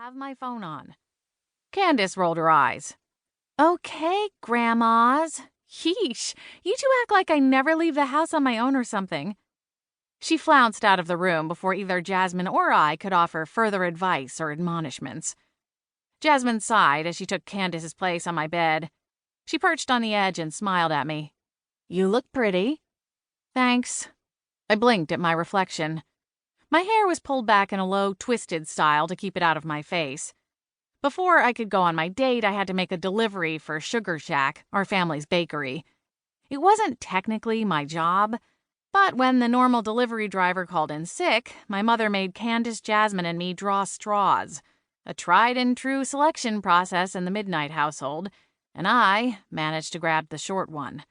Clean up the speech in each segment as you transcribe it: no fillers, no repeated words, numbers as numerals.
have my phone on. Candace rolled her eyes. Okay, grandmas. Yeesh, you two act like I never leave the house on my own or something. She flounced out of the room before either Jasmine or I could offer further advice or admonishments. Jasmine sighed as she took Candace's place on my bed. She perched on the edge and smiled at me. You look pretty. Thanks. I blinked at my reflection. My hair was pulled back in a low, twisted style to keep it out of my face. Before I could go on my date, I had to make a delivery for Sugar Shack, our family's bakery. It wasn't technically my job, but when the normal delivery driver called in sick, my mother made Candace, Jasmine, and me draw straws, a tried-and-true selection process in the Midnight household, and I managed to grab the short one.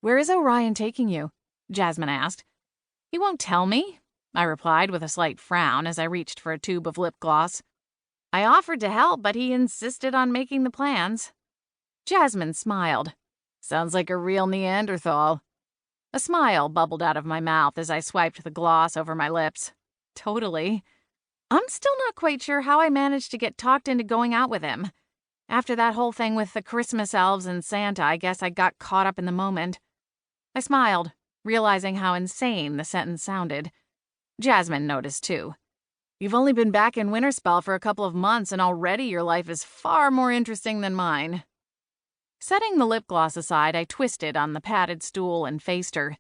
Where is Orion taking you? Jasmine asked. He won't tell me, I replied with a slight frown as I reached for a tube of lip gloss. I offered to help, but he insisted on making the plans. Jasmine smiled. Sounds like a real Neanderthal. A smile bubbled out of my mouth as I swiped the gloss over my lips. Totally. I'm still not quite sure how I managed to get talked into going out with him. After that whole thing with the Christmas elves and Santa, I guess I got caught up in the moment. I smiled, realizing how insane the sentence sounded. Jasmine noticed, too. You've only been back in Winterspell for a couple of months, and already your life is far more interesting than mine. Setting the lip gloss aside, I twisted on the padded stool and faced her.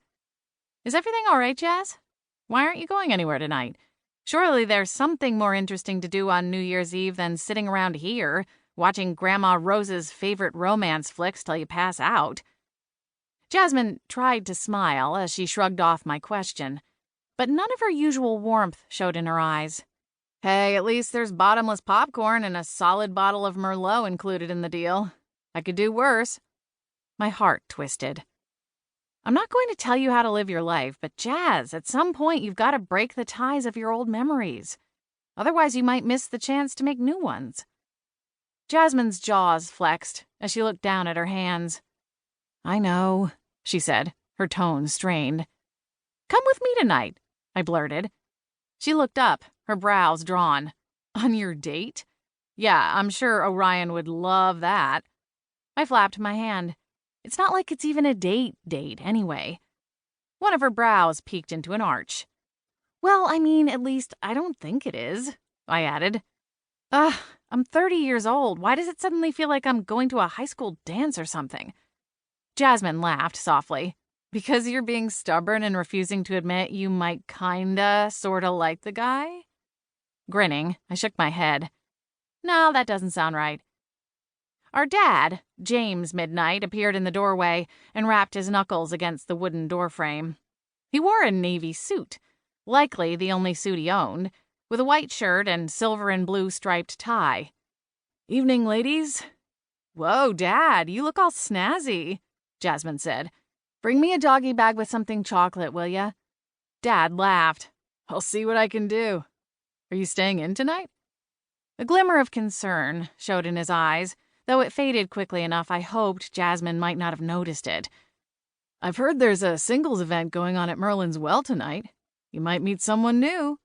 Is everything all right, Jazz? Why aren't you going anywhere tonight? Surely there's something more interesting to do on New Year's Eve than sitting around here, watching Grandma Rose's favorite romance flicks till you pass out. Jasmine tried to smile as she shrugged off my question, but none of her usual warmth showed in her eyes. Hey, at least there's bottomless popcorn and a solid bottle of Merlot included in the deal. I could do worse. My heart twisted. I'm not going to tell you how to live your life, but Jazz, at some point you've got to break the ties of your old memories. Otherwise you might miss the chance to make new ones. Jasmine's jaws flexed as she looked down at her hands. I know, she said, her tone strained. Come with me tonight, I blurted. She looked up, her brows drawn. On your date? Yeah, I'm sure Orion would love that. I flapped my hand. It's not like it's even a date anyway. One of her brows peeked into an arch. Well, I mean, at least I don't think it is, I added. I'm 30 years old. Why does it suddenly feel like I'm going to a high school dance or something? Jasmine laughed softly. Because you're being stubborn and refusing to admit you might kinda, sorta like the guy? Grinning, I shook my head. No, that doesn't sound right. Our dad, James Midnight, appeared in the doorway and rapped his knuckles against the wooden doorframe. He wore a navy suit, likely the only suit he owned, with a white shirt and silver and blue striped tie. Evening, ladies. Whoa, Dad, you look all snazzy, Jasmine said. Bring me a doggy bag with something chocolate, will ya? Dad laughed. I'll see what I can do. Are you staying in tonight? A glimmer of concern showed in his eyes, though it faded quickly enough I hoped Jasmine might not have noticed it. I've heard there's a singles event going on at Merlin's Well tonight. You might meet someone new.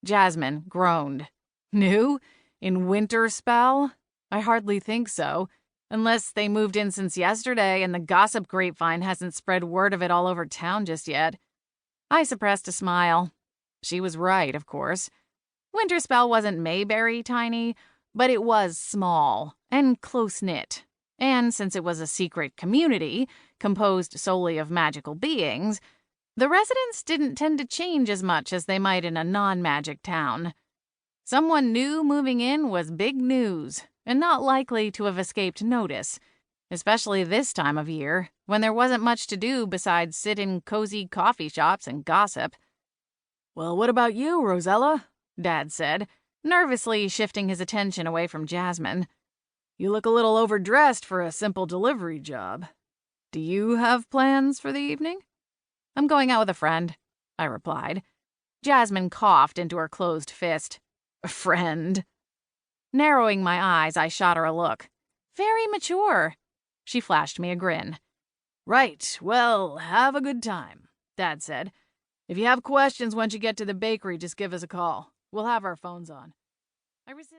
Jasmine groaned. New? In Winterspell? I hardly think so. Unless they moved in since yesterday and the gossip grapevine hasn't spread word of it all over town just yet. I suppressed a smile. She was right, of course. Winterspell wasn't Mayberry tiny, but it was small and close-knit. And since it was a secret community, composed solely of magical beings, the residents didn't tend to change as much as they might in a non-magic town. Someone new moving in was big news, and not likely to have escaped notice, especially this time of year, when there wasn't much to do besides sit in cozy coffee shops and gossip. Well, what about you, Rosella? Dad said, nervously shifting his attention away from Jasmine. You look a little overdressed for a simple delivery job. Do you have plans for the evening? I'm going out with a friend, I replied. Jasmine coughed into her closed fist. A friend? Narrowing my eyes, I shot her a look. Very mature. She flashed me a grin. Right, well, have a good time, Dad said. If you have questions once you get to the bakery, just give us a call. We'll have our phones on. I resisted.